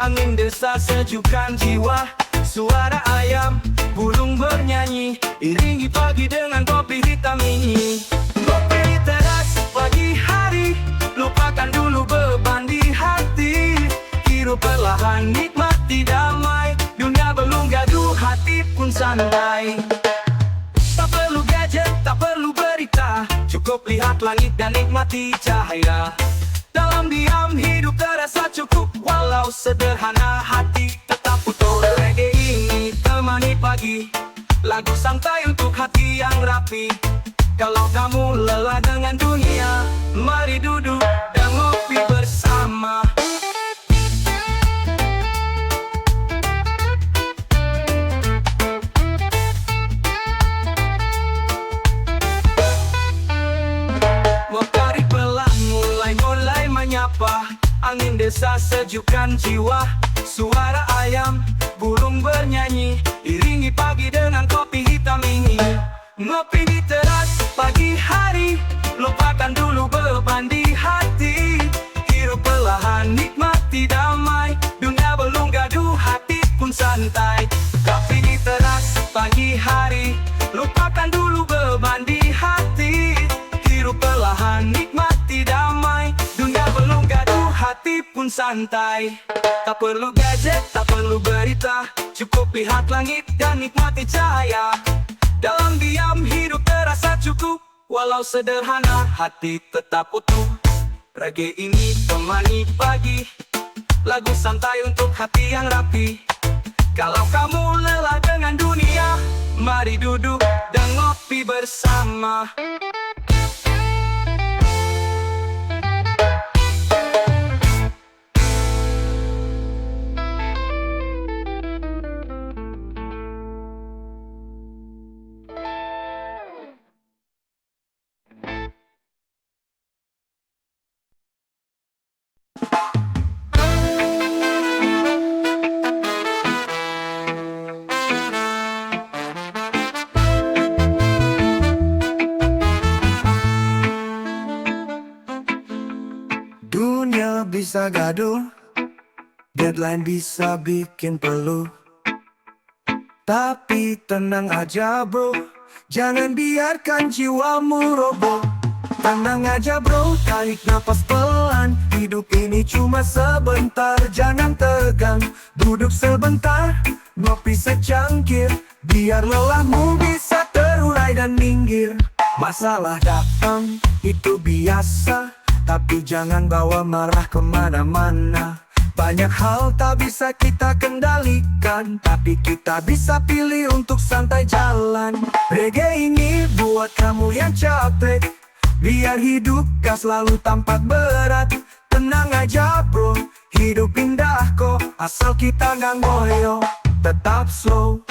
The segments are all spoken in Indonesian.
Angin desa sejukkan jiwa, suara ayam, burung bernyanyi, iringi pagi dengan kopi hitam ini. Kopi di teras pagi hari, lupakan dulu beban di hati. Hirup perlahan, nikmati damai, dunia belum gaduh, hati pun santai. Tak perlu gadget, tak perlu berita, cukup lihat langit dan nikmati cahaya. Dalam diam hidup terasa cukup, walau sederhana hati tetap utuh. Reggae ini temani pagi, lagu santai untuk hati yang rapi. Kalau kamu lelah dengan dunia, mari duduk dan ngopi bersama. Mokari pelan mulai menyapa, angin desa sejukkan jiwa, suara ayam, burung bernyanyi, iringi pagi dengan kopi hitam ini. Ngopi di teras pagi hari, lupakan dulu beban di hati. Hirup perlahan, nikmati damai, dunia belum gaduh, hati pun santai. Kopi di teras pagi hari, lupakan dulu beban di hati. Hirup perlahan, nikmati damai, dunia belum gaduh, hati pun santai. Tak perlu gadget, tak perlu berita, cukup lihat langit dan nikmati cahaya. Dalam diam hidup terasa cukup, walau sederhana hati tetap utuh. Reggae ini temani pagi, lagu santai untuk hati yang rapi. Kalau kamu lelah dengan dunia, mari duduk dan ngopi bersama. Dunia bisa gaduh, deadline bisa bikin peluh. Tapi tenang aja bro, jangan biarkan jiwamu roboh. Tenang aja bro, tarik napas pelan, hidup ini cuma sebentar. Jangan tegang, duduk sebentar, ngopi secangkir, biar lelahmu bisa terurai dan minggir. Masalah datang, itu biasa, tapi jangan bawa marah kemana-mana. Banyak hal tak bisa kita kendalikan, tapi kita bisa pilih untuk santai jalan. Reggae ini buat kamu yang capek, biar hidup gak selalu tampak berat. Tenang aja bro, hidup indah kok, asal kita gak ngoyo, tetap slow.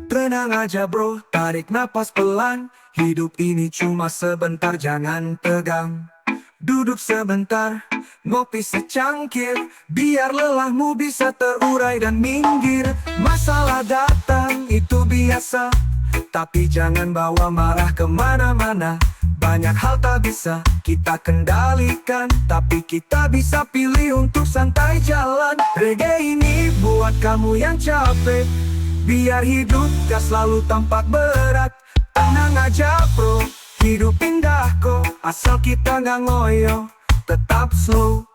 Tenang aja bro, tarik napas pelan, hidup ini cuma sebentar, jangan tegang. Duduk sebentar, ngopi secangkir, biar lelahmu bisa terurai dan minggir. Masalah datang itu biasa, tapi jangan bawa marah kemana-mana. Banyak hal tak bisa kita kendalikan, tapi kita bisa pilih untuk santai jalan. Reggae ini buat kamu yang capek, biar hidup gak selalu tampak berat. Tenang aja bro, hidup indah kok, asal kita gak ngoyo, tetap slow.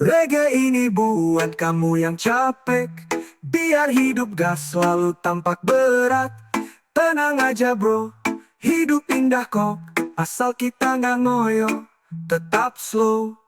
Reggae ini buat kamu yang capek, biar hidup gak selalu tampak berat. Tenang aja bro, hidup indah kok, asal kita gak ngoyo, tetap slow.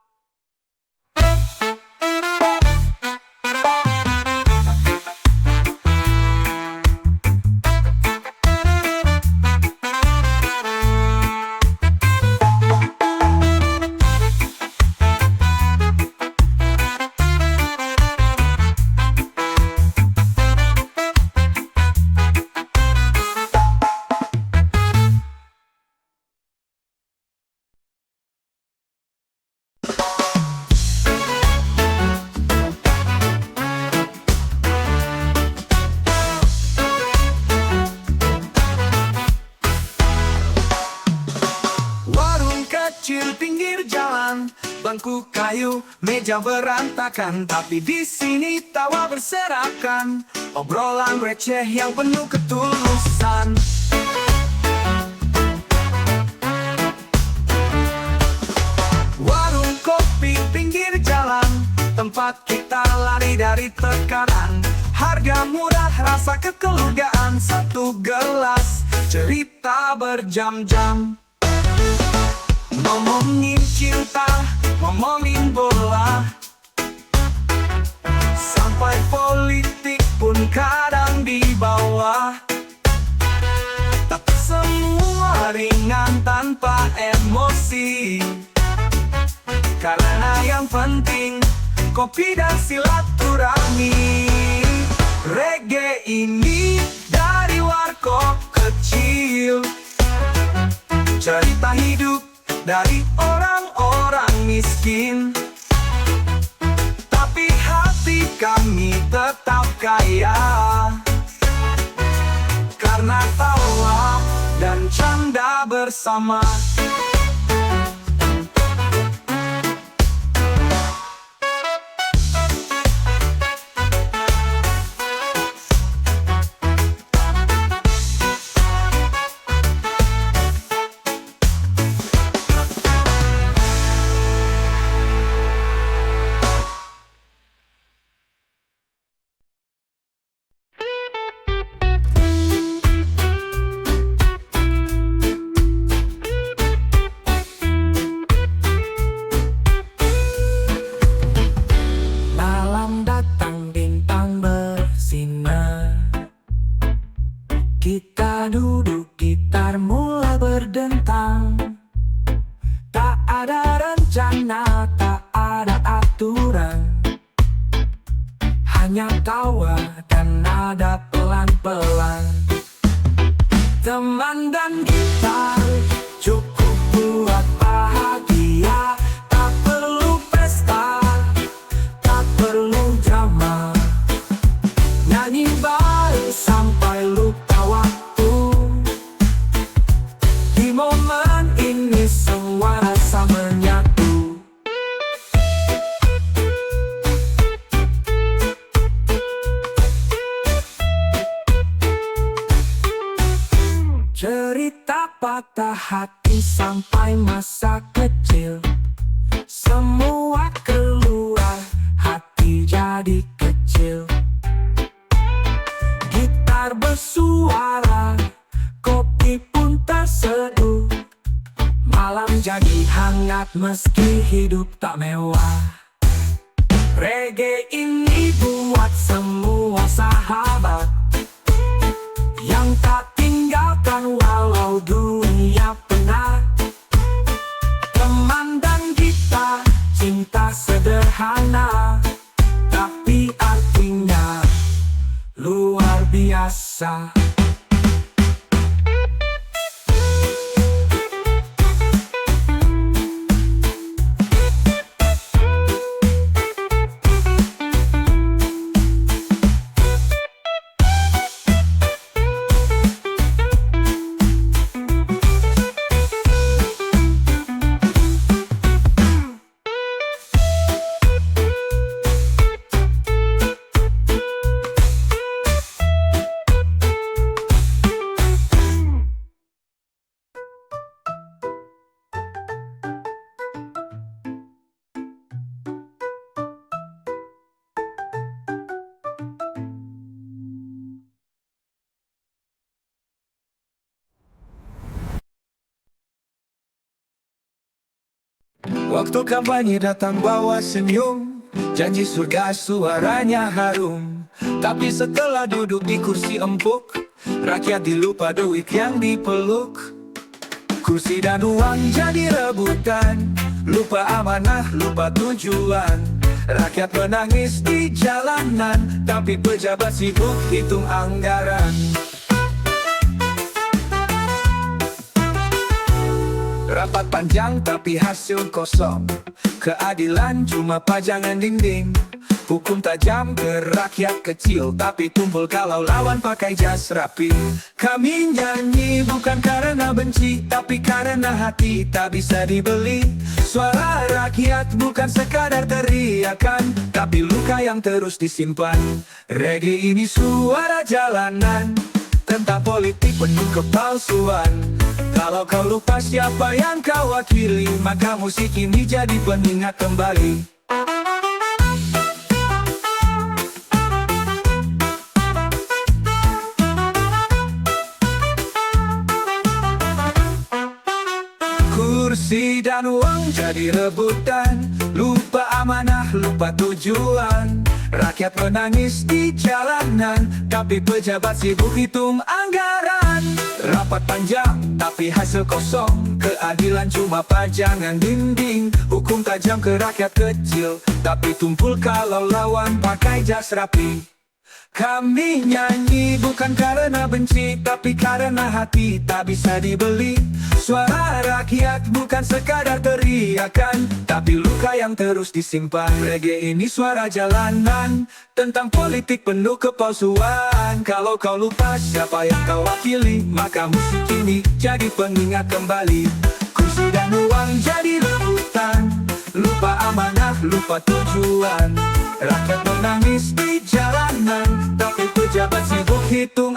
Warung kecil pinggir jalan, bangku kayu, meja berantakan, tapi di sini tawa berserakan, obrolan receh yang penuh ketulusan. Warung kopi pinggir jalan, tempat kita lari dari tekanan. Harga murah, rasa kekeluargaan, satu gelas, cerita berjam-jam. Ngomongin cinta, ngomongin bola, sampai politik pun kadang dibawa. Tapi semua ringan tanpa emosi, karena yang penting kopi dan silaturahmi. Reggae ini dari warkop kecil, cerita hidup dari orang-orang miskin, tapi hati kami tetap kaya, karena tawa dan canda bersama. Kita duduk, gitar mulai berdentang. Tak ada rencana, tak ada aturan, hanya tawa dan nada pelan-pelan. Teman dan gitar cukup buat bahagia. Tak perlu pesta, tak perlu drama, nyanyi baru sampai lupa waktu. Di momen ini semua rasa menyatu. Cerita patah hati sampai masa kecil, semua keluar, hati jadi kecil. Gitar bersuara, kopi pun terseduh, malam jadi hangat meski hidup tak mewah. Reggae ini buat semua sahabat yang tak tinggalkan walau dunia penat. Teman dan kita cinta sederhana, tapi artinya luar biasa. Waktu kampanye datang bawa senyum, janji surga suaranya harum. Tapi setelah duduk di kursi empuk, rakyat dilupa duit yang dipeluk. Kursi dan uang jadi rebutan, lupa amanah, lupa tujuan. Rakyat menangis di jalanan, tapi pejabat sibuk hitung anggaran. Rapat panjang tapi hasil kosong, keadilan cuma pajangan dinding. Hukum tajam ke rakyat kecil, tapi tumpul kalau lawan pakai jas rapi. Kami nyanyi bukan karena benci, tapi karena hati tak bisa dibeli. Suara rakyat bukan sekadar teriakan, tapi luka yang terus disimpan. Reggae ini suara jalanan, tentang politik penuh kepalsuan. Kalau kau lupa siapa yang kau wakili, maka musik ini jadi pengingat kembali. Kursi dan uang jadi rebutan, lupa amanah, lupa tujuan. Rakyat menangis di jalanan, tapi pejabat sibuk hitung anggaran. Rapat panjang, tapi hasil kosong, keadilan cuma pajangan dinding. Hukum tajam ke rakyat kecil, tapi tumpul kalau lawan pakai jas rapi. Kami nyanyi bukan karena benci, tapi karena hati tak bisa dibeli. Suara rakyat bukan sekadar teriakan, tapi luka yang terus disimpan. Reggae ini suara jalanan, tentang politik penuh kepalsuan. Kalau kau lupa siapa yang kau wakili, maka musik ini jadi pengingat kembali. Kursi dan uang jadi rebutan, lupa amanah, lupa tujuan. Rakyat menangis di jalanan, tapi pejabat sibuk hitung